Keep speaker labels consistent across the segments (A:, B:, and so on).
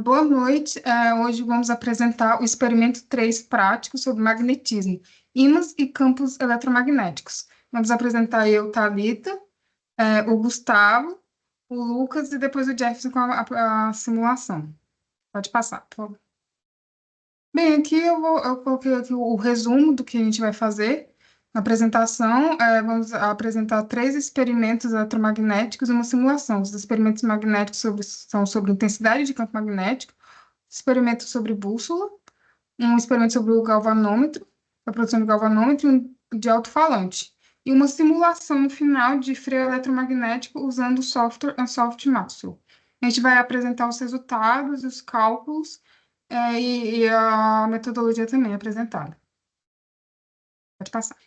A: Boa noite. Hoje vamos apresentar o experimento 3 prático sobre magnetismo, ímãs e campos eletromagnéticos. Vamos apresentar eu, Thalita, o Gustavo, o Lucas e depois o Jefferson com a simulação. Pode passar, por favor. Bem, aqui eu coloquei aqui o resumo do que a gente vai fazer. Na apresentação, vamos apresentar 3 experimentos eletromagnéticos e uma simulação. Os experimentos magnéticos são sobre intensidade de campo magnético, experimento sobre bússola, um experimento sobre o galvanômetro, a produção de galvanômetro e um de alto-falante. E uma simulação no final de freio eletromagnético usando o software Ansoft Maxwell. A gente vai apresentar os resultados, os cálculos, e a metodologia também apresentada. Pode passar.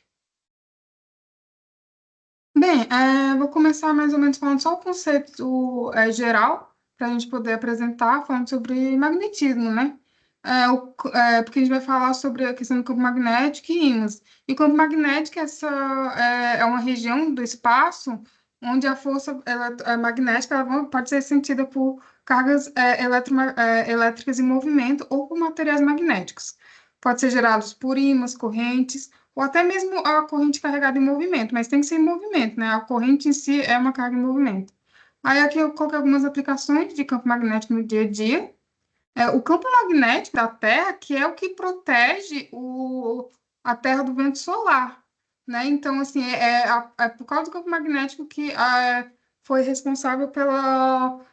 A: Bem, vou começar mais ou menos falando só o conceito geral, para a gente poder apresentar, falando sobre magnetismo, né? Porque a gente vai falar sobre a questão do campo magnético e ímãs. E o campo magnético é uma região do espaço onde a força magnética pode ser sentida por cargas elétricas em movimento ou por materiais magnéticos. Pode ser gerados por ímãs, correntes, ou até mesmo a corrente carregada em movimento, mas tem que ser em movimento, né? A corrente em si é uma carga em movimento. Aí aqui eu coloquei algumas aplicações de campo magnético no dia a dia. O campo magnético da Terra, que é o que protege a Terra do vento solar, né? Então, assim, é por causa do campo magnético que foi responsável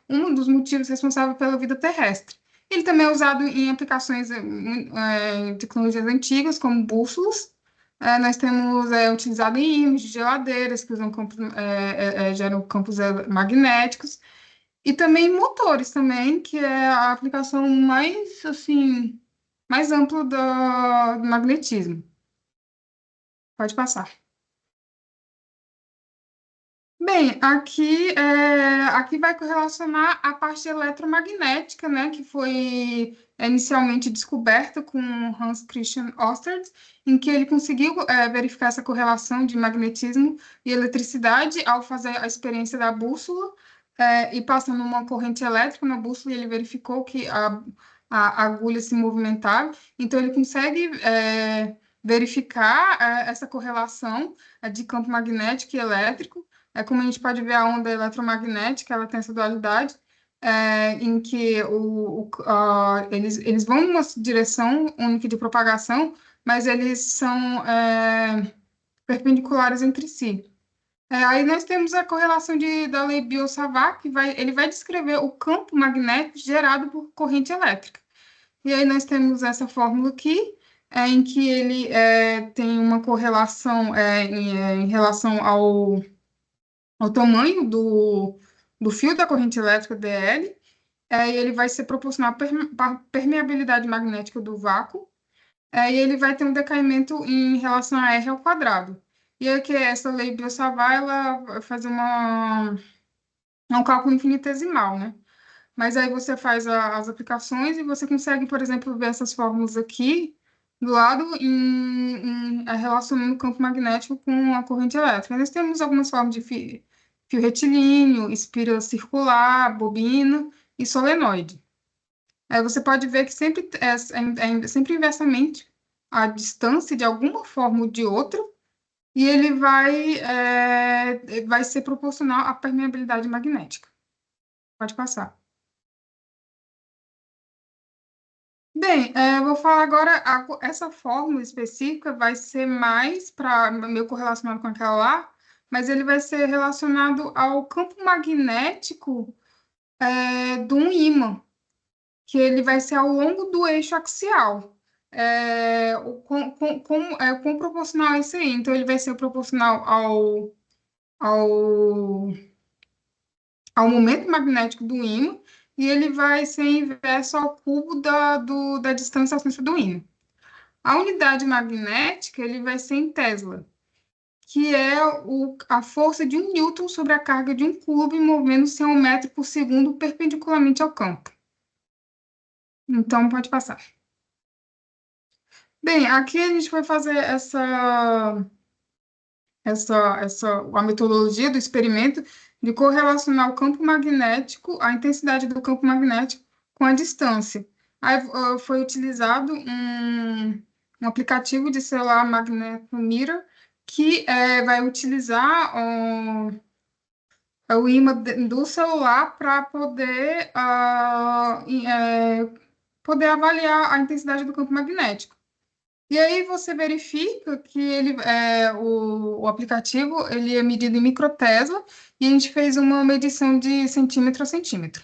A: um dos motivos responsável pela vida terrestre. Ele também é usado em aplicações, em tecnologias antigas, como bússolas. Nós temos utilizado em ímãs de geladeiras, que usam geram campos magnéticos. E também motores também, que é a aplicação mais, assim, mais ampla do magnetismo. Pode passar. Bem, aqui vai correlacionar a parte eletromagnética, né, que foi inicialmente descoberta com Hans Christian Ørsted, em que ele conseguiu verificar essa correlação de magnetismo e eletricidade ao fazer a experiência da bússola, e passando uma corrente elétrica na bússola, e ele verificou que a agulha se movimentava. Então, ele consegue verificar essa correlação de campo magnético e elétrico. Como a gente pode ver, a onda eletromagnética, ela tem essa dualidade, em que eles vão numa direção única de propagação, mas eles são perpendiculares entre si. Aí nós temos a correlação da lei Biot-Savart, ele vai descrever o campo magnético gerado por corrente elétrica. E aí nós temos essa fórmula aqui, em que ele tem uma correlação em relação ao tamanho do fio da corrente elétrica DL, e ele vai ser proporcional à permeabilidade magnética do vácuo, e ele vai ter um decaimento em relação a R ao quadrado. E aí que essa lei Biot-Savart, ela vai fazer um cálculo infinitesimal, né? Mas aí você faz as aplicações e você consegue, por exemplo, ver essas fórmulas aqui do lado relacionando o campo magnético com a corrente elétrica. Nós temos algumas formas de fio retilíneo, espira circular, bobina e solenoide. Aí você pode ver que sempre sempre inversamente a distância de alguma forma ou de outra, e ele vai ser proporcional à permeabilidade magnética. Pode passar. Bem, eu vou falar agora, essa fórmula específica vai ser mais para meio correlacionado com aquela lá, mas ele vai ser relacionado ao campo magnético de um ímã, que ele vai ser ao longo do eixo axial. Com proporcional a isso aí. Então, ele vai ser proporcional ao, ao momento magnético do ímã, e ele vai ser inverso ao cubo da distância ao centro do ímã. A unidade magnética ele vai ser em Tesla, que é a força de 1 newton sobre a carga de um cubo movendo-se a 1 metro por segundo perpendicularmente ao campo. Então, pode passar. Bem, aqui a gente vai fazer a metodologia do experimento de correlacionar o campo magnético, a intensidade do campo magnético, com a distância. Aí foi utilizado um aplicativo de celular magnetometer que vai utilizar o ímã do celular para poder avaliar a intensidade do campo magnético. E aí você verifica que o aplicativo ele é medido em microtesla e a gente fez uma medição de centímetro a centímetro.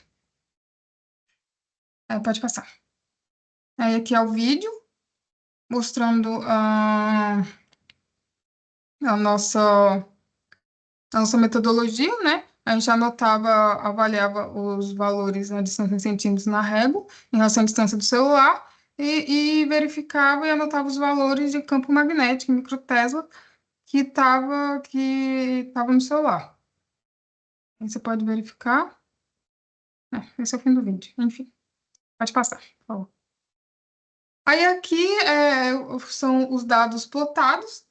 A: Pode passar. Aí aqui é o vídeo mostrando a nossa metodologia, né? A gente anotava, avaliava os valores na distância em centímetros na régua, em relação à distância do celular, e verificava e anotava os valores de campo magnético em microtesla que tava no celular. Aí você pode verificar. Esse é o fim do vídeo. Enfim, pode passar, por favor. Aí aqui são os dados plotados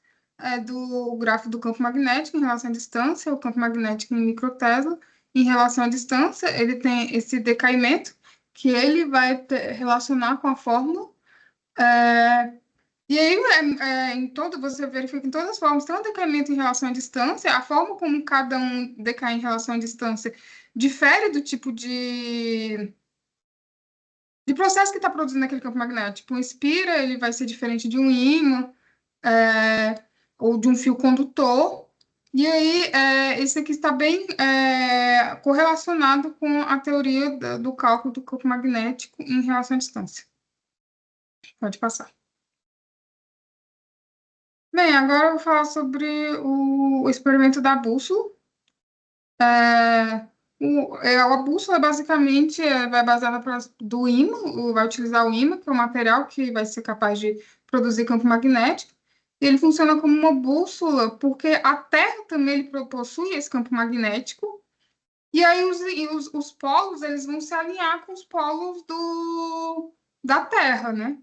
A: do gráfico do campo magnético em relação à distância, o campo magnético em microtesla. Em relação à distância, ele tem esse decaimento que ele vai relacionar com a fórmula. E aí, você verifica que em todas as formas tem um decaimento em relação à distância, a forma como cada um decai em relação à distância difere do tipo de processo que está produzindo aquele campo magnético. Um espira, ele vai ser diferente de um ímã, ou de um fio condutor. E aí, esse aqui está bem correlacionado com a teoria do cálculo do campo magnético em relação à distância. Pode passar. Bem, agora eu vou falar sobre o experimento da bússola. A bússola basicamente vai baseada do ímã, vai utilizar o ímã, que é um material que vai ser capaz de produzir campo magnético. E ele funciona como uma bússola porque a Terra também possui esse campo magnético. E aí os polos eles vão se alinhar com os polos da Terra, né?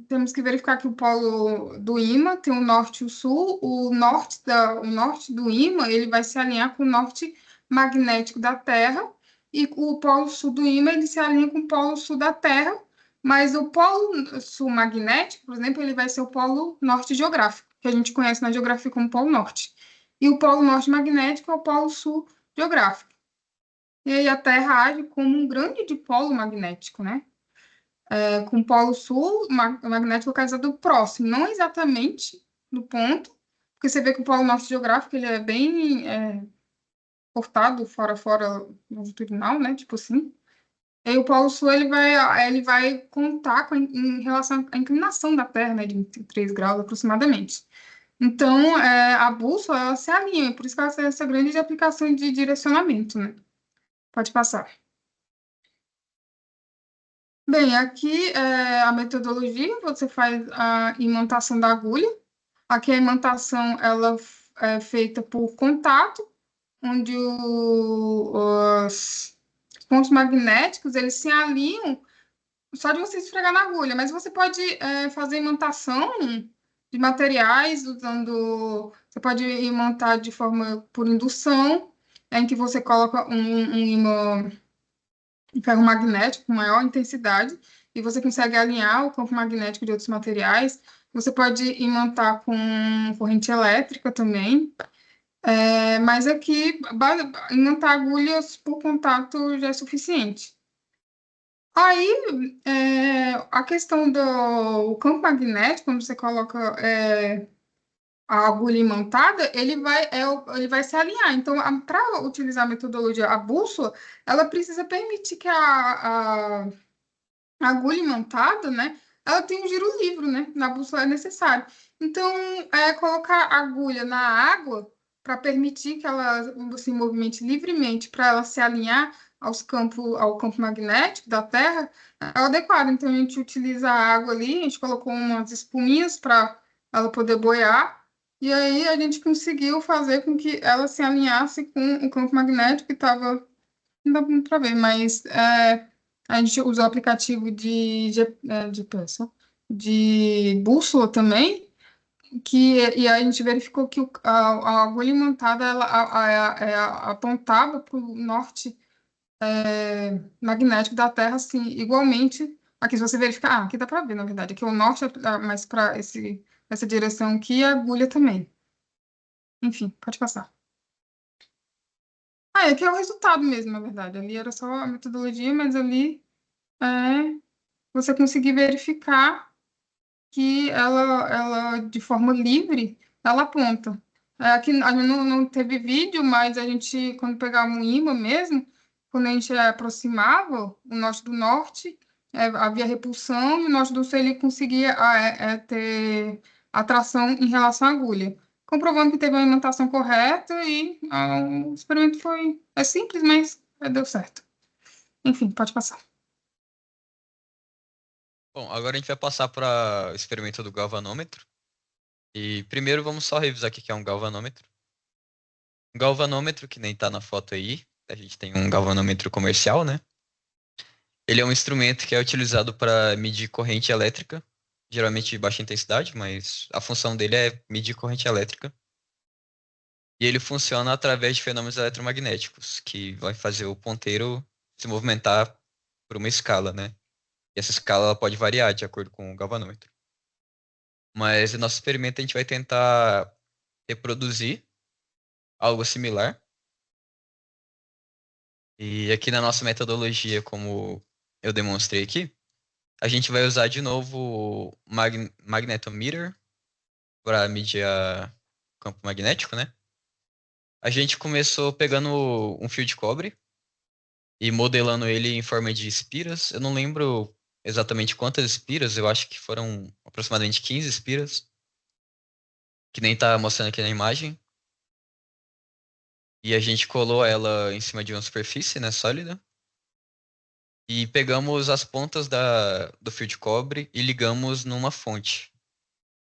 A: Temos que verificar que o polo do ímã tem o norte e o sul. O norte do ímã ele vai se alinhar com o norte magnético da Terra e o polo sul do ímã ele se alinha com o polo sul da Terra, mas o polo sul magnético, por exemplo, ele vai ser o polo norte geográfico, que a gente conhece na geografia como polo norte. E o polo norte magnético é o polo sul geográfico. E aí a Terra age como um grande dipolo magnético, né? Com o polo sul magnético localizado próximo, não exatamente no ponto, porque você vê que o polo norte geográfico ele é bem cortado fora longitudinal, né? Tipo assim. E o polo sul ele vai contar em relação à inclinação da Terra, né? De 3 graus aproximadamente. Então, a bússola ela se alinha, por isso que ela tem essa grande aplicação de direcionamento, né? Pode passar. Bem, aqui a metodologia, você faz a imantação da agulha. Aqui a imantação ela é feita por contato, onde os pontos magnéticos eles se alinham só de você esfregar na agulha, mas você pode fazer imantação de materiais usando. Você pode imantar de forma por indução, em que você coloca um ímã ferromagnético com maior intensidade e você consegue alinhar o campo magnético de outros materiais. Você pode imantar com corrente elétrica também, mas aqui imantar agulhas por contato já é suficiente. Aí, a questão do campo magnético, quando você coloca a agulha imantada, ele vai se alinhar. Então, para utilizar a metodologia, a bússola, ela precisa permitir que a agulha imantada, né, ela tem um giro livre, né? Na bússola é necessário. Então, colocar a agulha na água para permitir que ela se movimente livremente, para ela se alinhar ao campo magnético da Terra, é o adequado. Então, a gente utiliza a água ali, a gente colocou umas espuminhas para ela poder boiar, e aí a gente conseguiu fazer com que ela se alinhasse com o campo magnético que estava. Não dá muito para ver, mas a gente usa o aplicativo de bússola também, e a gente verificou que a agulha imantada ela apontava para o norte magnético da Terra, assim, igualmente. Aqui, se você verificar, aqui dá para ver, na verdade. Aqui o norte é mais para essa direção aqui e a agulha também. Enfim, pode passar. Aqui é o resultado mesmo, na verdade. Ali era só a metodologia, mas ali é você conseguir verificar que ela de forma livre, ela aponta. Aqui a gente não teve vídeo, mas a gente, quando pegava um imã mesmo, quando a gente aproximava o norte do norte, havia repulsão, e o norte do sul ele conseguia ter atração em relação à agulha. Comprovando que teve uma alimentação correta e o experimento é simples, mas deu certo. Enfim, pode passar.
B: Bom, agora a gente vai passar para o experimento do galvanômetro. E primeiro vamos só revisar o que é um galvanômetro. Um galvanômetro, que nem está na foto aí, a gente tem um galvanômetro comercial, né? Ele é um instrumento que é utilizado para medir corrente elétrica, geralmente de baixa intensidade, mas a função dele é medir corrente elétrica. E ele funciona através de fenômenos eletromagnéticos, que vai fazer o ponteiro se movimentar por uma escala, né? E essa escala ela pode variar de acordo com o galvanômetro. Mas no nosso experimento a gente vai tentar reproduzir algo similar. E aqui na nossa metodologia, como eu demonstrei aqui, a gente vai usar de novo o magnetometer para medir o campo magnético, né? A gente começou pegando um fio de cobre e modelando ele em forma de espiras. Eu não lembro exatamente quantas espiras, eu acho que foram aproximadamente 15 espiras, que nem tá mostrando aqui na imagem. E a gente colou ela em cima de uma superfície, né, sólida. E pegamos as pontas do fio de cobre e ligamos numa fonte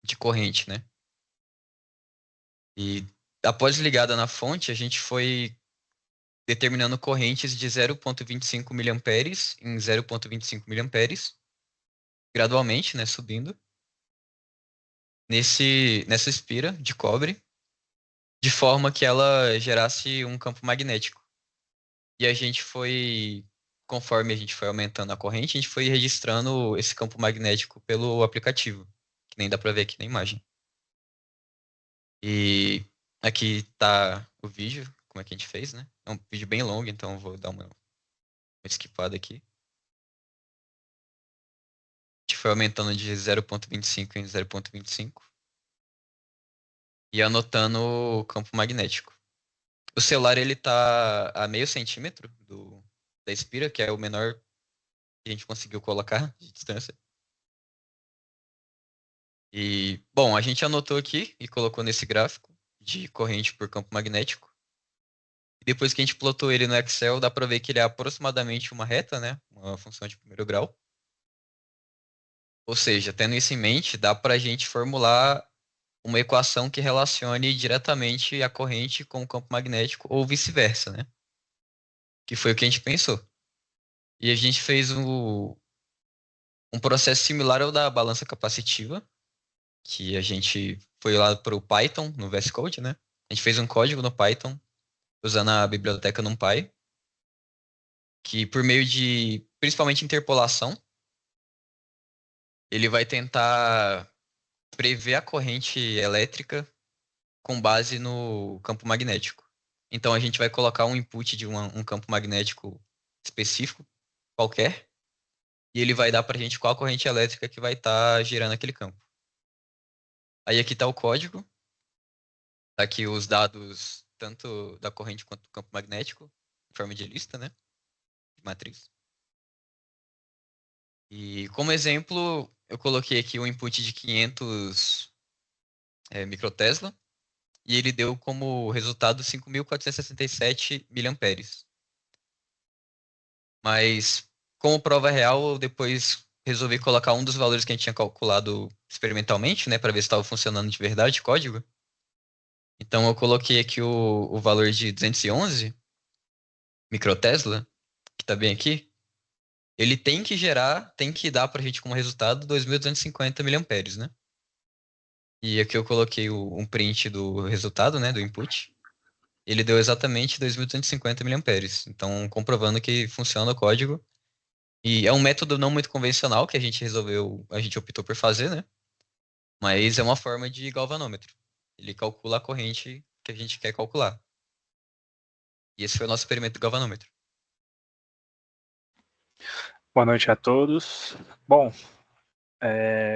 B: de corrente, né? E após ligada na fonte, a gente foi determinando correntes de 0,25 miliamperes em 0,25 miliamperes, gradualmente, né, subindo, nessa espira de cobre, de forma que ela gerasse um campo magnético. E a gente foi, conforme a gente foi aumentando a corrente, a gente foi registrando esse campo magnético pelo aplicativo, que nem dá para ver aqui na imagem. E aqui tá o vídeo, como é que a gente fez, né? É um vídeo bem longo, então eu vou dar uma esquipada aqui. A gente foi aumentando de 0,25 em 0,25 e anotando o campo magnético. O celular ele tá a meio centímetro da espira, que é o menor que a gente conseguiu colocar de distância. E, bom, a gente anotou aqui e colocou nesse gráfico de corrente por campo magnético. E depois que a gente plotou ele no Excel, dá para ver que ele é aproximadamente uma reta, né? Uma função de primeiro grau. Ou seja, tendo isso em mente, dá para a gente formular uma equação que relacione diretamente a corrente com o campo magnético ou vice-versa, né? Que foi o que a gente pensou. E a gente fez um processo similar ao da balança capacitiva, que a gente foi lá para o Python, no VS Code, né? A gente fez um código no Python, usando a biblioteca NumPy, que por meio de, principalmente interpolação, ele vai tentar prever a corrente elétrica com base no campo magnético. Então a gente vai colocar um input de um campo magnético específico, qualquer, e ele vai dar para a gente qual a corrente elétrica que vai estar gerando aquele campo. Aí aqui está o código, tá aqui os dados tanto da corrente quanto do campo magnético, em forma de lista, né? De matriz. E como exemplo, eu coloquei aqui um input de 500 microtesla, e ele deu como resultado 5.467 miliamperes. Mas, como prova real, eu depois resolvi colocar um dos valores que a gente tinha calculado experimentalmente, né, para ver se estava funcionando de verdade o código. Então, eu coloquei aqui o valor de 211 microtesla, que está bem aqui. Ele tem que dar para a gente como resultado 2.250 miliamperes, né? E aqui eu coloquei um print do resultado, né, do input. ele deu exatamente 2.250 miliamperes. Então, comprovando que funciona o código. E é um método não muito convencional que a gente optou por fazer, né? Mas é uma forma de galvanômetro. Ele calcula a corrente que a gente quer calcular. E esse foi o nosso experimento do galvanômetro.
C: Boa noite a todos. Bom,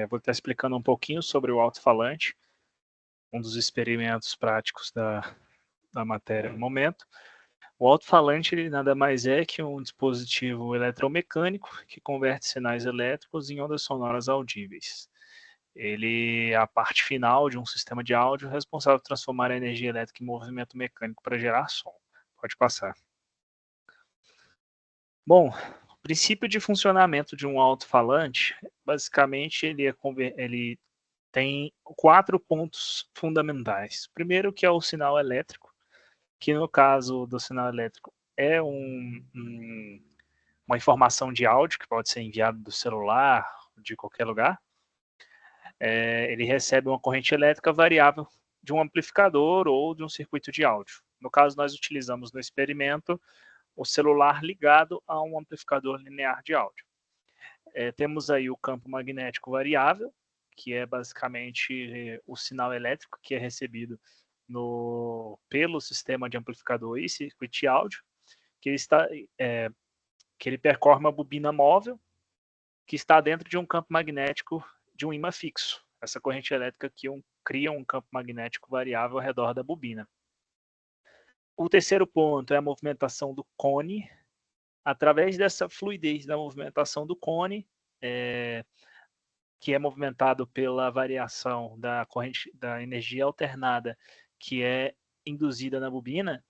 C: vou estar explicando um pouquinho sobre o alto-falante, um dos experimentos práticos da matéria no momento. O alto-falante nada mais é que um dispositivo eletromecânico que converte sinais elétricos em ondas sonoras audíveis. Ele é a parte final de um sistema de áudio responsável por transformar a energia elétrica em movimento mecânico para gerar som. Pode passar. Bom, o princípio de funcionamento de um alto-falante, basicamente, ele tem 4 pontos fundamentais. Primeiro, que é o sinal elétrico, que no caso do sinal elétrico é uma informação de áudio que pode ser enviado do celular, de qualquer lugar. Ele recebe uma corrente elétrica variável de um amplificador ou de um circuito de áudio. No caso, nós utilizamos no experimento o celular ligado a um amplificador linear de áudio. Temos aí o campo magnético variável, que é basicamente o sinal elétrico que é recebido pelo sistema de amplificador e circuito de áudio, que ele percorre uma bobina móvel que está dentro de um campo magnético de um ímã fixo. Essa corrente elétrica aqui cria um campo magnético variável ao redor da bobina. O terceiro ponto é a movimentação do cone. Através dessa fluidez da movimentação do cone, que é movimentado pela variação da corrente da energia alternada que é induzida na bobina,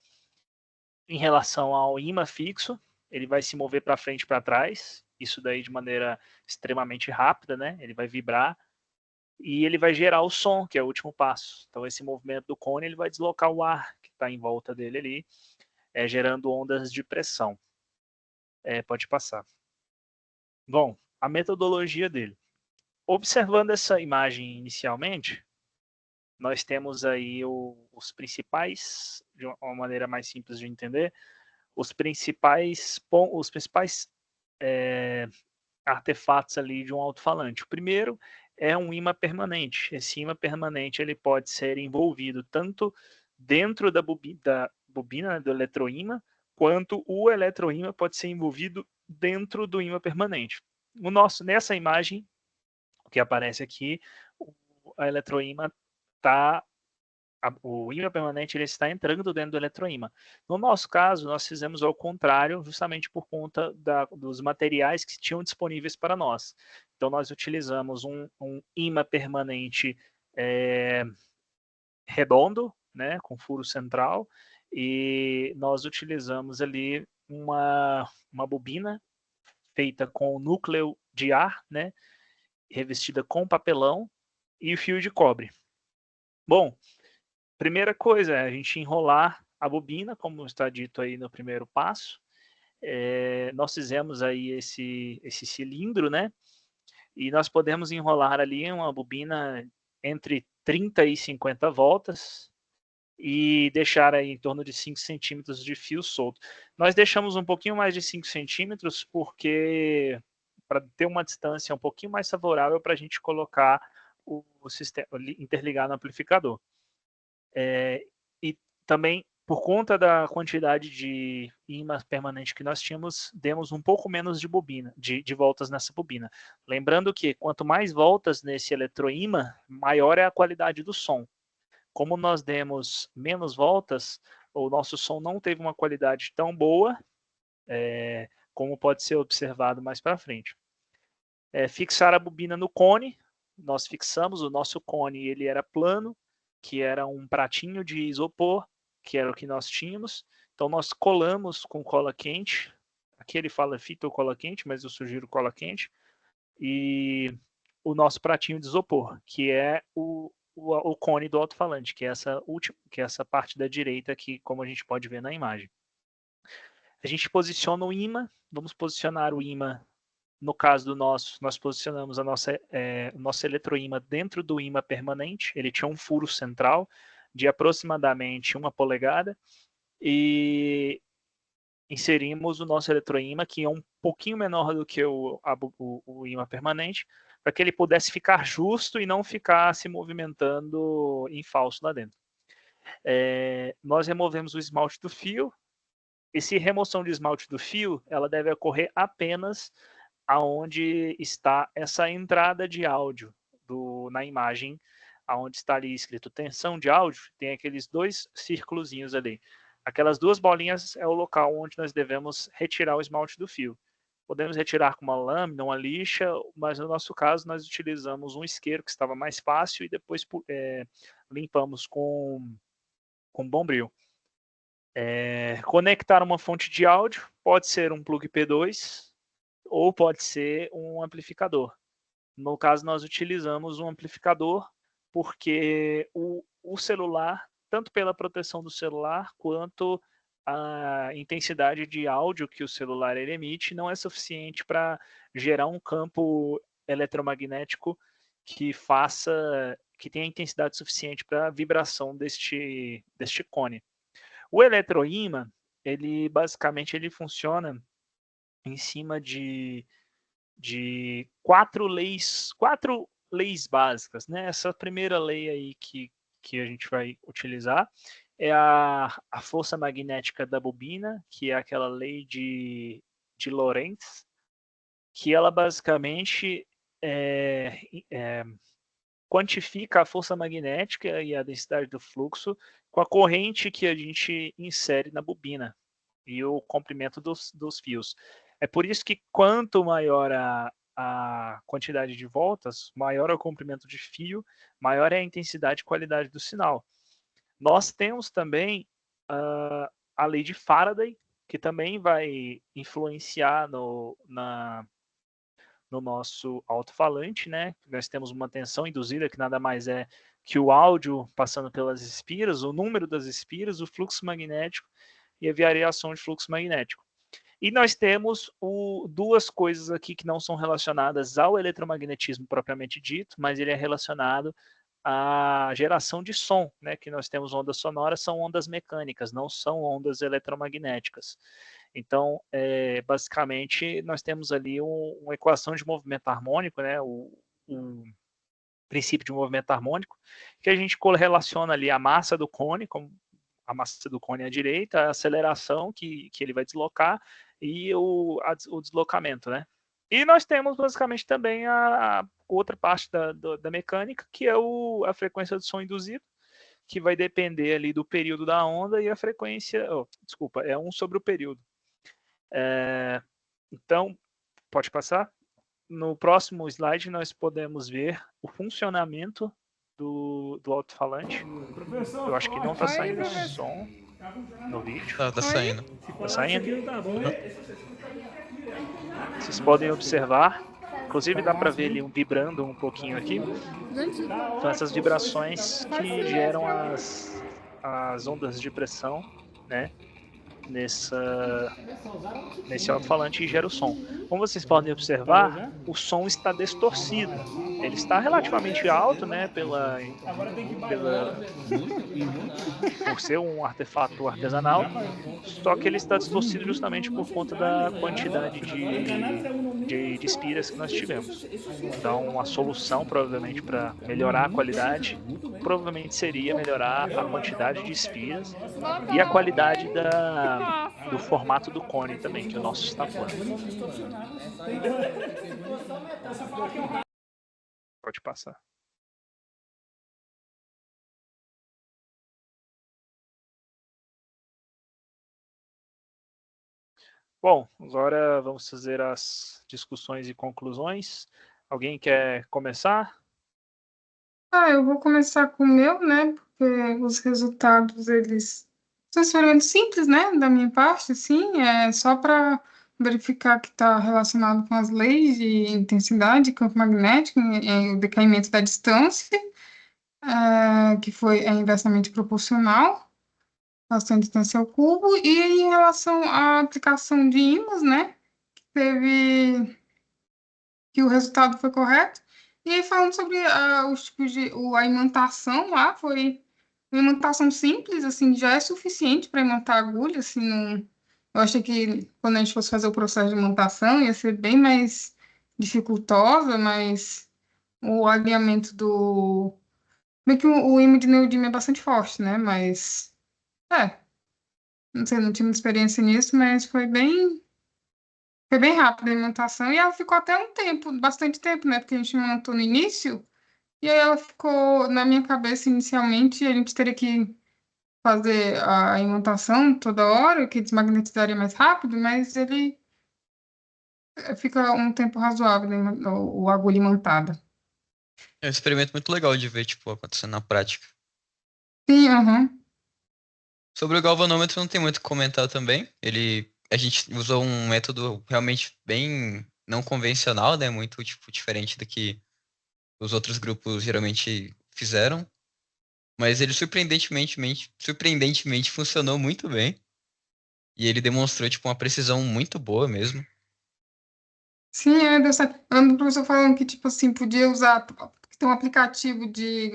C: em relação ao ímã fixo, ele vai se mover para frente e para trás, isso daí de maneira extremamente rápida, né? Ele vai vibrar e ele vai gerar o som, que é o último passo. Então esse movimento do cone ele vai deslocar o ar que está em volta dele ali, gerando ondas de pressão. Pode passar. Bom, a metodologia dele. Observando essa imagem inicialmente, nós temos aí os principais, de uma maneira mais simples de entender, os principais artefatos ali de um alto-falante. O primeiro é um ímã permanente. Esse ímã permanente ele pode ser envolvido tanto dentro da bobina do eletroímã, quanto o eletroímã pode ser envolvido dentro do ímã permanente. Nessa imagem que aparece aqui, a eletroímã o ímã permanente ele está entrando dentro do eletroímã. No nosso caso, nós fizemos ao contrário, justamente por conta dos materiais que tinham disponíveis para nós. Então, nós utilizamos um ímã permanente redondo, né, com furo central, e nós utilizamos ali uma bobina feita com núcleo de ar, né, revestida com papelão e fio de cobre. Bom, primeira coisa é a gente enrolar a bobina, como está dito aí no primeiro passo. Nós fizemos aí esse cilindro, né? E nós podemos enrolar ali uma bobina entre 30 e 50 voltas e deixar aí em torno de 5 centímetros de fio solto. Nós deixamos um pouquinho mais de 5 centímetros porque para ter uma distância um pouquinho mais favorável para a gente colocar o sistema, interligar no amplificador. E também, por conta da quantidade de ímã permanente que nós tínhamos, demos um pouco menos de bobina, de voltas nessa bobina. Lembrando que quanto mais voltas nesse eletroímã, maior é a qualidade do som. Como nós demos menos voltas, o nosso som não teve uma qualidade tão boa, como pode ser observado mais para frente. Fixar a bobina no cone, nós fixamos, o nosso cone ele era plano, que era um pratinho de isopor, que era o que nós tínhamos. Então, nós colamos com cola quente. Aqui ele fala fita ou cola quente, mas eu sugiro cola quente. E o nosso pratinho de isopor, que é o cone do alto-falante, que é essa parte da direita aqui, como a gente pode ver na imagem. A gente posiciona o ímã, vamos posicionar o ímã. No caso do nós posicionamos o nosso eletroímã dentro do ímã permanente. Ele tinha um furo central de aproximadamente 1 polegada e inserimos o nosso eletroímã, que é um pouquinho menor do que o ímã permanente, para que ele pudesse ficar justo e não ficar se movimentando em falso lá dentro. Nós removemos o esmalte do fio. Essa remoção de esmalte do fio, ela deve ocorrer apenas aonde está essa entrada de áudio na imagem, aonde está ali escrito tensão de áudio, tem aqueles 2 círculozinhos ali. Aquelas 2 bolinhas é o local onde nós devemos retirar o esmalte do fio. Podemos retirar com uma lâmina, uma lixa, mas no nosso caso nós utilizamos um isqueiro que estava mais fácil e depois limpamos com Bombril. Conectar uma fonte de áudio, pode ser um plug P2 ou pode ser um amplificador. No caso, nós utilizamos um amplificador porque o celular, tanto pela proteção do celular, quanto a intensidade de áudio que o celular emite, não é suficiente para gerar um campo eletromagnético que tenha intensidade suficiente para a vibração deste cone. O eletroímã, ele basicamente funciona em cima de 4 leis básicas, né? Essa primeira lei aí que a gente vai utilizar é a força magnética da bobina, que é aquela lei de Lorentz, que ela basicamente quantifica a força magnética e a densidade do fluxo com a corrente que a gente insere na bobina e o comprimento dos fios. É por isso que quanto maior a quantidade de voltas, maior é o comprimento de fio, maior é a intensidade e qualidade do sinal. Nós temos também a lei de Faraday, que também vai influenciar no nosso alto-falante, né? Nós temos uma tensão induzida, que nada mais é que o áudio passando pelas espiras, o número das espiras, o fluxo magnético e a variação de fluxo magnético. E nós temos 2 coisas aqui que não são relacionadas ao eletromagnetismo propriamente dito, mas ele é relacionado à geração de som, né? Que nós temos ondas sonoras, são ondas mecânicas, não são ondas eletromagnéticas. Então, basicamente, nós temos ali uma equação de movimento harmônico, né? O princípio de movimento harmônico, que a gente correlaciona ali a massa do cone, como a massa do cone à direita, a aceleração que ele vai deslocar e o deslocamento, né? E nós temos basicamente também a outra parte da mecânica, que é a frequência do som induzido, que vai depender ali do período da onda e a frequência, é 1 sobre o período. Então, pode passar? No próximo slide nós podemos ver o funcionamento do alto-falante. Eu acho que não está saindo som no vídeo.
B: Tá saindo.
C: Tá saindo? Vocês podem observar. Inclusive dá para ver ele vibrando um pouquinho aqui. São essas vibrações que geram as ondas de pressão, né? Nesse alto-falante e gera o som. Como vocês podem observar, o som está distorcido. Ele está relativamente alto, né, por ser um artefato artesanal, só que ele está distorcido justamente por conta da quantidade de espiras que nós tivemos. Então, a solução, provavelmente, para melhorar a qualidade, provavelmente seria melhorar a quantidade de espiras e a qualidade do formato do cone também, que o nosso está plano. Pode passar. Bom, agora vamos fazer as discussões e conclusões. Alguém quer começar?
A: Eu vou começar com o meu, né? Porque os resultados, eles são extremamente simples, né? Da minha parte, sim. É só para verificar que está relacionado com as leis de intensidade, campo magnético, o decaimento da distância, que foi inversamente proporcional, relação de distância ao cubo, e em relação à aplicação de ímãs, né? Que o resultado foi correto. E aí, falando sobre os tipos a imantação lá, foi uma imantação simples, assim, já é suficiente para imantar a agulha, assim, não... Eu achei que quando a gente fosse fazer o processo de imantação ia ser bem mais dificultosa, mas o alinhamento do... Bem que o ímã de neodímio é bastante forte, né? Mas, não sei, não tinha muita experiência nisso, mas foi bem rápido a imantação e ela ficou até um tempo, bastante tempo, né? Porque a gente montou no início e aí ela ficou na minha cabeça inicialmente, a gente teria que fazer a imantação toda hora, que desmagnetizaria mais rápido, mas ele fica um tempo razoável, né, o agulha imantada.
B: É um experimento muito legal de ver, tipo, acontecendo na prática.
A: Sim, aham.
B: Sobre o galvanômetro não tem muito o que comentar também. A gente usou um método realmente bem não convencional, né? Muito, tipo, diferente do que os outros grupos geralmente fizeram. Mas ele surpreendentemente funcionou muito bem. E ele demonstrou, tipo, uma precisão muito boa mesmo.
A: Sim, deu certo. Eu lembro do professor falando que, tipo assim, podia usar, que tem um aplicativo de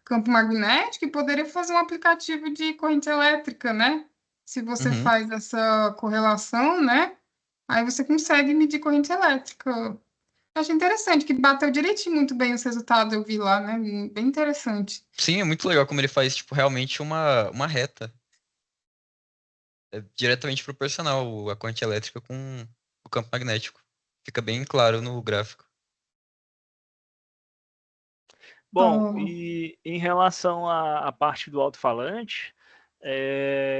A: campo magnético e poderia fazer um aplicativo de corrente elétrica, né? Se você
B: Uhum.
A: faz essa correlação, né? Aí você consegue medir corrente elétrica. Eu achei interessante, que bateu direitinho muito bem os resultados, eu vi lá, né? Bem interessante.
B: Sim, é muito legal como ele faz, tipo, realmente uma reta. É diretamente proporcional a corrente elétrica com o campo magnético. Fica bem claro no gráfico.
C: Bom,
A: Oh,
C: e em relação à parte do alto-falante,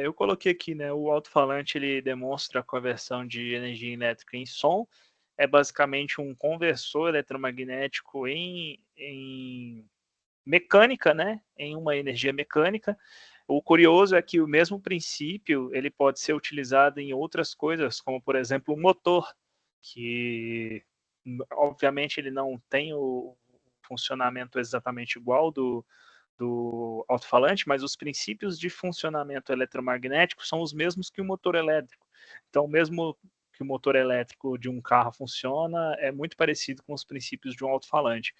C: eu coloquei aqui, né, o alto-falante ele demonstra a conversão de energia elétrica em som, é basicamente um conversor eletromagnético em mecânica, né, em uma energia mecânica. O curioso é que o mesmo princípio ele pode ser utilizado em outras coisas, como por exemplo o motor, que obviamente ele não tem o funcionamento exatamente igual do alto-falante, mas os princípios de funcionamento eletromagnético são os mesmos que o motor elétrico. Então, mesmo que o motor elétrico de um carro funciona, é muito parecido com os princípios de um alto-falante.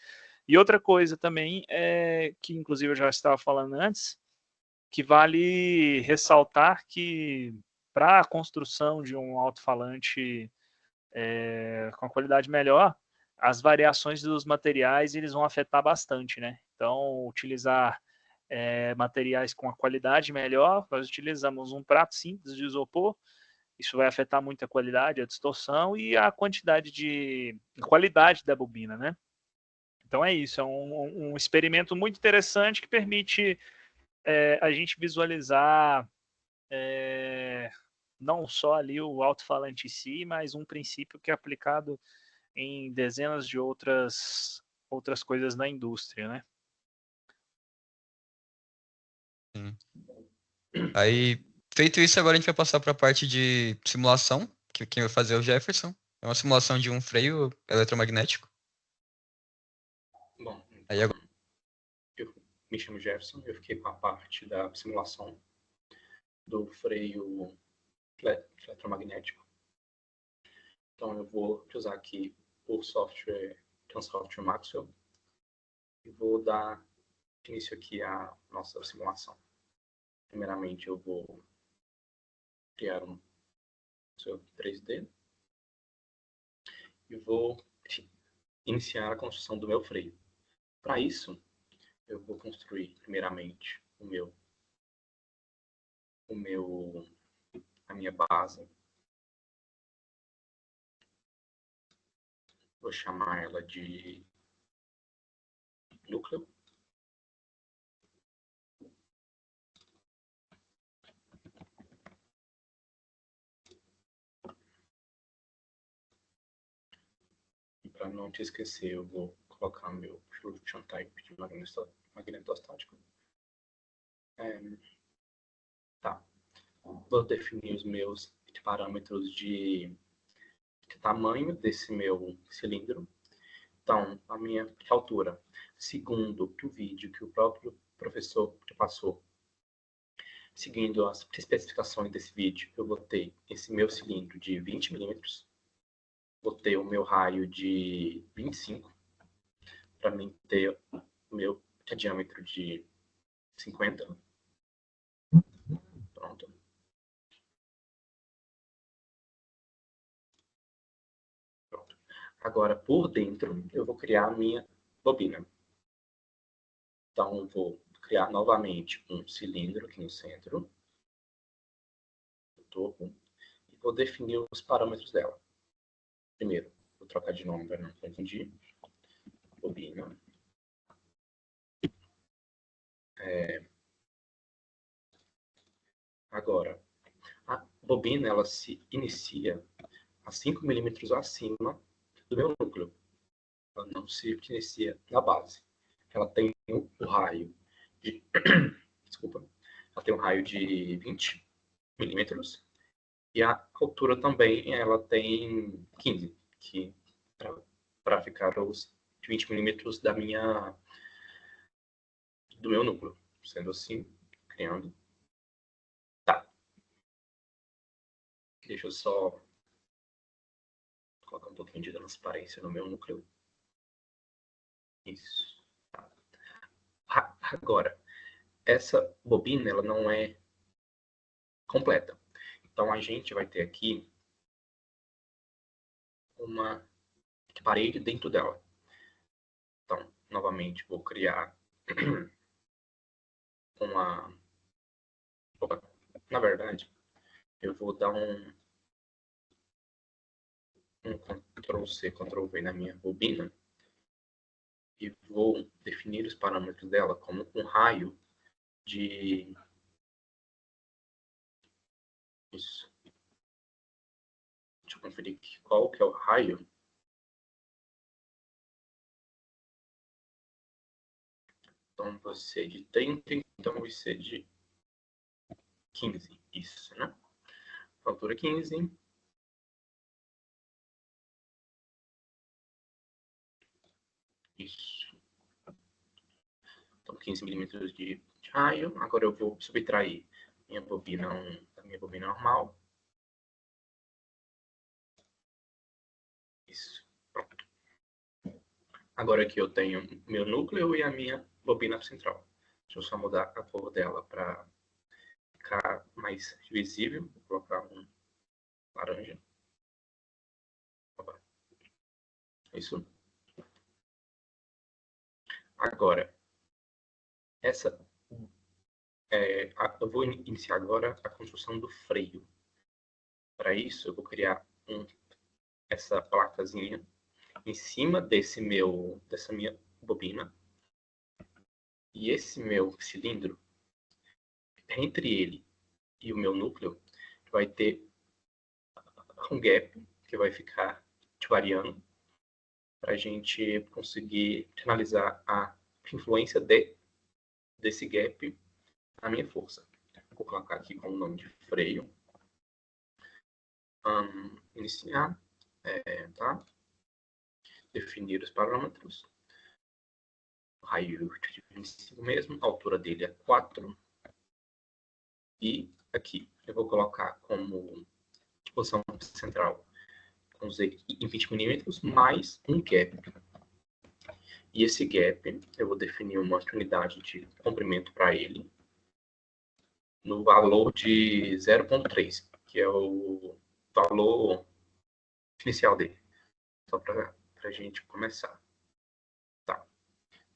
C: E outra coisa também é que, inclusive, eu já estava falando antes, que vale ressaltar que para a construção de um alto-falante com qualidade melhor, as variações dos materiais eles vão afetar bastante, né? Então, utilizar materiais com a qualidade melhor, nós utilizamos um prato simples de isopor, isso vai afetar muito a qualidade, a distorção e a qualidade da bobina, né? Então é isso, é um experimento muito interessante que permite a gente visualizar não só ali o alto-falante em si, mas um princípio que é aplicado em dezenas de outras coisas na indústria, né?
B: Sim. Aí, feito isso, agora a gente vai passar para a parte de simulação, que quem vai fazer é o Jefferson. É uma simulação de um freio eletromagnético.
D: Bom,
B: Aí
D: então,
B: agora,
D: eu me chamo Jefferson, eu fiquei com a parte da simulação do freio eletromagnético. Então, eu vou usar aqui o software Transoftware Maxwell e vou dar início aqui à nossa simulação. Primeiramente, eu vou criar um seu 3D e vou iniciar a construção do meu freio. Para isso, eu vou construir primeiramente a minha base. Vou chamar ela de núcleo. E para não te esquecer, eu vou colocar meu Fluction Type de magnetostático. Tá. Vou definir os meus parâmetros de tamanho desse meu cilindro. Então, a minha altura, segundo o vídeo que o próprio professor te passou, seguindo as especificações desse vídeo, eu vou ter esse meu cilindro de 20 milímetros, vou ter o meu raio de 25, para mim ter o meu diâmetro de 50. Pronto. Pronto. Agora, por dentro, eu vou criar a minha bobina. Então, eu vou criar novamente um cilindro aqui no centro, no topo, e vou definir os parâmetros dela. Primeiro, vou trocar de nome para não confundir. Bobina. Agora, a bobina ela se inicia a 5 milímetros acima do meu núcleo. Ela não se inicia na base. Ela tem o raio de... Desculpa. Ela tem um raio de 20 milímetros. E a altura também ela tem 15, que para ficar os 20 milímetros do meu núcleo. Sendo assim, criando. Tá. Deixa eu só colocar um pouquinho de transparência no meu núcleo. Isso. Tá. Agora, essa bobina ela não é completa. Então a gente vai ter aqui uma parede dentro dela. Então, novamente, vou criar uma... Opa, na verdade, eu vou dar um Ctrl+C, Ctrl+V na minha bobina e vou definir os parâmetros dela como um raio de... Isso. Deixa eu conferir aqui qual que é o raio. Então, vai ser de 30, então vai ser de 15. Isso, né? Altura 15. Isso. Então, 15 milímetros de raio. Agora eu vou subtrair minha bobina, da minha bobina normal. Isso. Pronto. Agora aqui eu tenho meu núcleo e a minha bobina central. Deixa eu só mudar a cor dela para ficar mais visível. Vou colocar um laranja. Opa. Isso. Agora, eu vou iniciar agora a construção do freio. Para isso, eu vou criar essa placazinha em cima dessa minha bobina. E esse meu cilindro, entre ele e o meu núcleo, vai ter um gap que vai ficar variando para a gente conseguir finalizar a influência desse gap na minha força. Vou colocar aqui com o nome de freio. Iniciar, tá? Definir os parâmetros. Raio de 25 mesmo, a altura dele é 4. E aqui eu vou colocar como posição central com Z em 20 milímetros mais um gap. E esse gap eu vou definir uma unidade de comprimento para ele no valor de 0,3, que é o valor inicial dele. Só para a gente começar. Tá.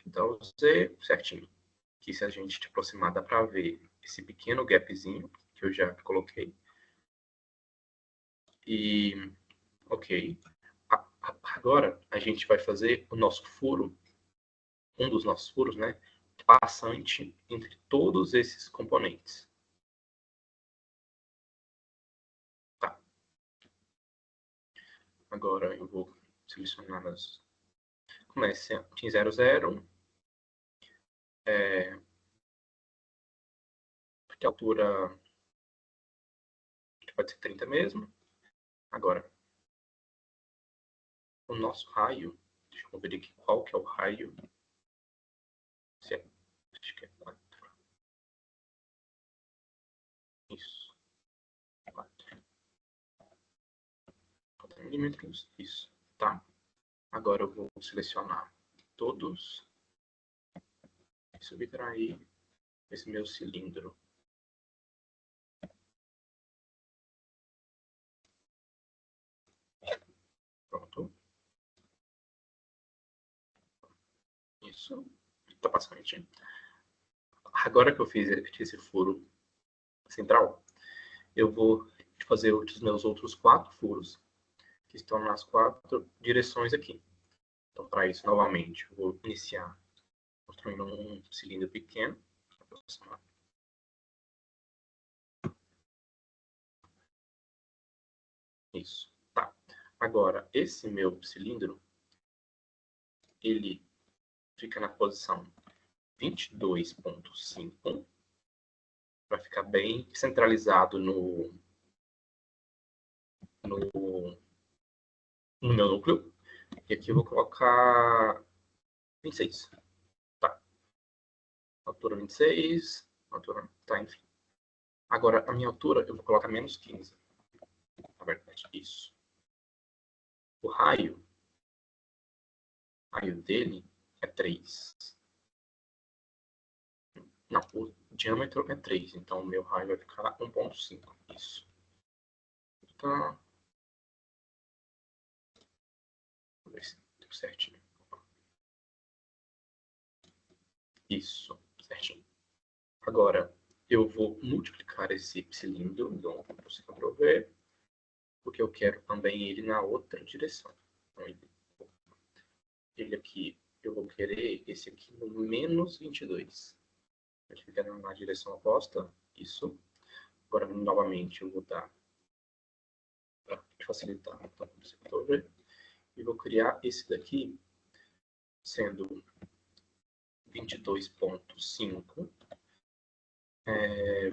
D: Então, Z certinho. Aqui, se a gente te aproximar, dá para ver esse pequeno gapzinho que eu já coloquei. E, ok. Agora, a gente vai fazer o nosso furo, um dos nossos furos, né? Passante entre todos esses componentes. Tá. Agora, eu vou selecionar as... Comece em 0, 0. Porque a altura pode ser 30 mesmo. Agora, o nosso raio, deixa eu ver aqui qual que é o raio. Acho que é 4. Isso. 4 milímetros. Isso. Tá. Agora eu vou selecionar todos. Subtrair. esse meu cilindro. Pronto. Isso. Tá bastante. Agora que eu fiz esse furo central, eu vou fazer os meus outros 4 furos, que estão nas 4 direções aqui. Então, para isso, novamente, eu vou iniciar construindo um cilindro pequeno. Isso. Tá. Agora, esse meu cilindro, ele fica na posição 22.5, para ficar bem centralizado no meu núcleo. E aqui eu vou colocar 26. Tá. Altura 26. Altura. Tá, enfim. Agora, a minha altura eu vou colocar menos 15. Na verdade, isso. O raio dele é 3. Não, o diâmetro é 3. Então, o meu raio vai ficar 1.5. Isso. Tá. Vou ver se deu certinho. Isso, certinho. Agora, eu vou multiplicar esse cilindro, então você conseguiu ver, porque eu quero também ele na outra direção. Então, ele aqui, eu vou querer esse aqui no menos 22. Ele fica na direção oposta, isso. Agora, novamente, eu vou dar para facilitar, então, você conseguiu ver. E vou criar esse daqui, sendo 22.5,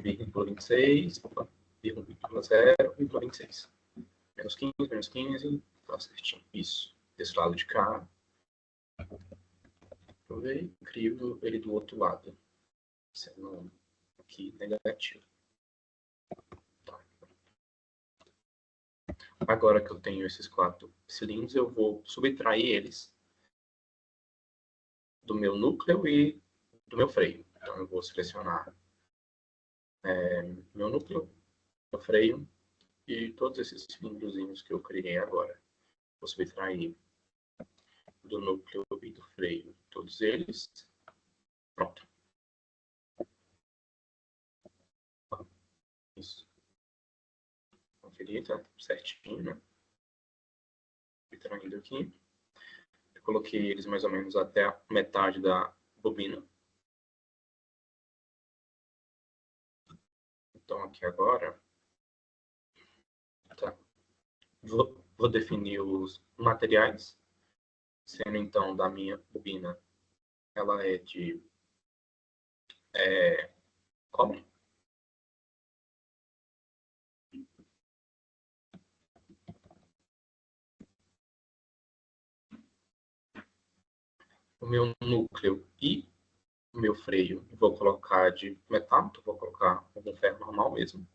D: vírgula 26, vírgula 0, vírgula 26. Menos 15, tá certinho. Isso. Desse lado de cá. Eu crio ele do outro lado. Sendo aqui negativo. Tá. Agora que eu tenho esses 4 cilindros, eu vou subtrair eles do meu núcleo e do meu freio. Então eu vou selecionar meu núcleo, meu freio e todos esses cilindrozinhos que eu criei agora. Vou subtrair do núcleo e do freio todos eles. Pronto. Isso. Conferir, tá certinho, né? Subtraindo aqui. Eu coloquei eles mais ou menos até a metade da bobina. Então aqui agora, tá. Vou definir os materiais, sendo então da minha bobina, ela é de cobre. O meu núcleo e o meu freio vou colocar de metal, então vou colocar algum ferro normal mesmo.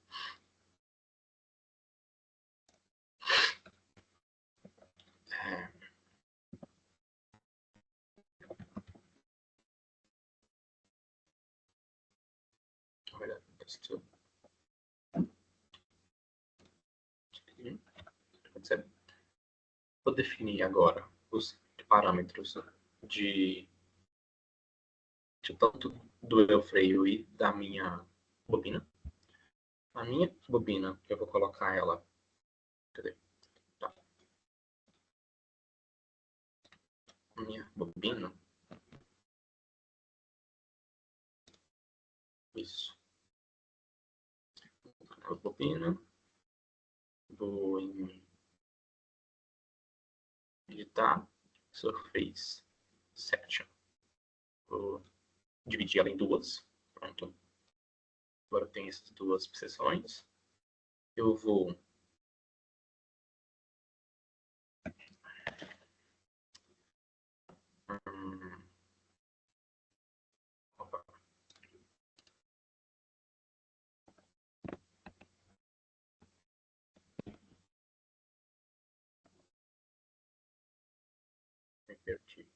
D: Vou definir agora os parâmetros de tanto do meu freio e da minha bobina. A minha bobina, eu vou colocar ela. Cadê? Tá. A minha bobina. Isso. A bobina. Vou em editar. Surface Section. Vou dividir ela em duas. Pronto. Agora tem essas duas seções. Eu vou opa. Invertir.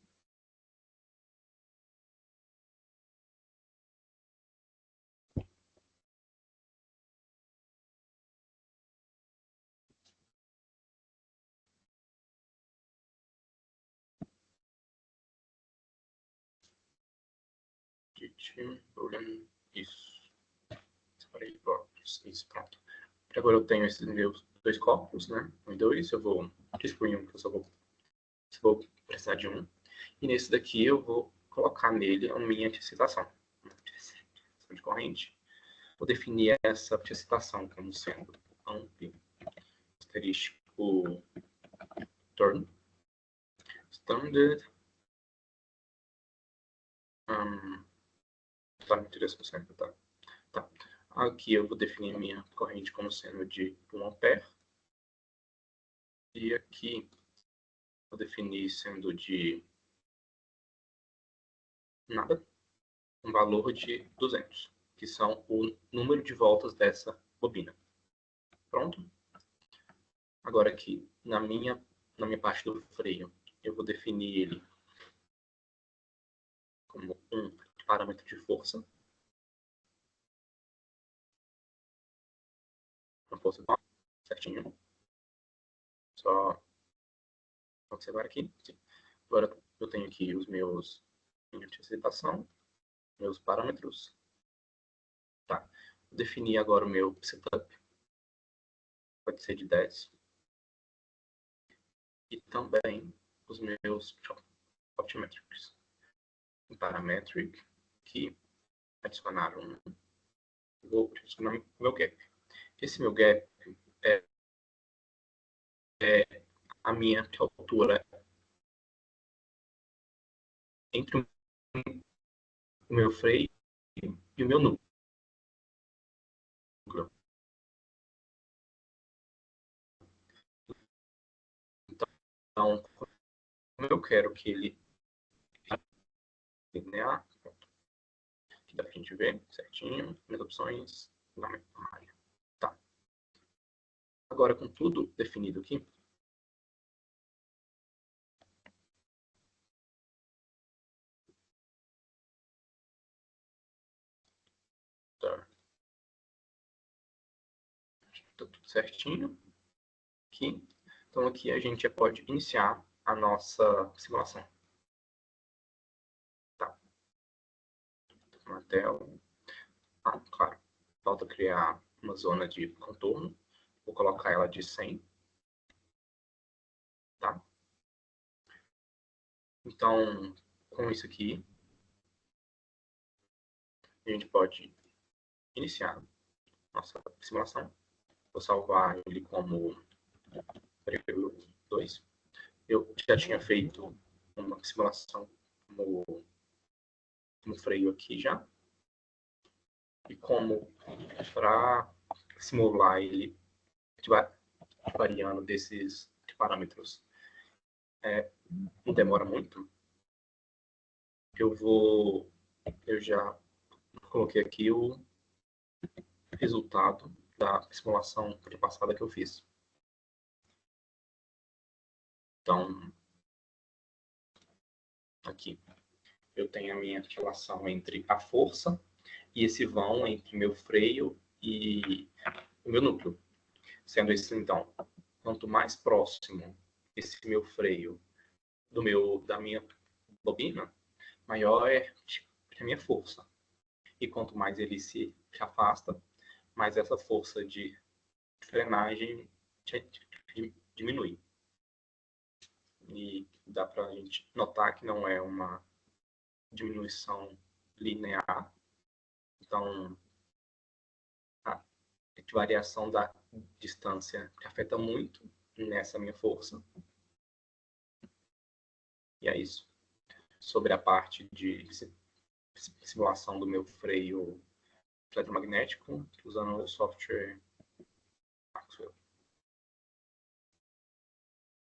D: Isso. Separei blocos. Isso, pronto. Agora eu tenho esses meus 2 copos, né? 1 e 2. Eu vou distribuir um, que eu só vou precisar de um. E nesse daqui eu vou colocar nele a minha antecitação. De corrente. Vou definir essa antecitação como sendo amp, asterístico, turn, standard, tá, me interessa sempre, tá? Aqui eu vou definir minha corrente como sendo de 1 ampere. E aqui vou definir sendo de nada, um valor de 200, que são o número de voltas dessa bobina. Pronto? Agora aqui, na minha parte do freio, eu vou definir ele como um parâmetro de força. Uma força certinho. Só observar aqui. Sim. Agora eu tenho aqui os meus minha antecipação, meus parâmetros. Tá. Vou definir agora o meu setup. Pode ser de 10. E também os meus optimetrics. Um parametric que adicionar vou adicionar o meu gap. Esse meu gap é a minha altura entre o meu freio e o meu núcleo. Então, como eu quero que ele linear, aqui dá pra gente ver certinho, minhas opções, na área. Tá. Agora, com tudo definido aqui, tá tudo certinho aqui. Então, aqui a gente já pode iniciar a nossa simulação. Tá. Na tela. Claro. Falta criar uma zona de contorno. Vou colocar ela de 100. Tá? Então, com isso aqui, a gente pode iniciar nossa simulação. Vou salvar ele como freio 2. Eu já tinha feito uma simulação como freio aqui já. E como para simular ele variando desses parâmetros não demora muito, eu já coloquei aqui o resultado da simulação passada que eu fiz. Então, aqui eu tenho a minha relação entre a força e esse vão entre meu freio e o meu núcleo. Sendo isso, então, quanto mais próximo esse meu freio da minha bobina, maior é a minha força. E quanto mais ele se afasta, mais essa força de frenagem diminui. E dá para a gente notar que não é uma diminuição linear. Então, a variação da distância afeta muito nessa minha força. E é isso. Sobre a parte de simulação do meu freio eletromagnético, usando o software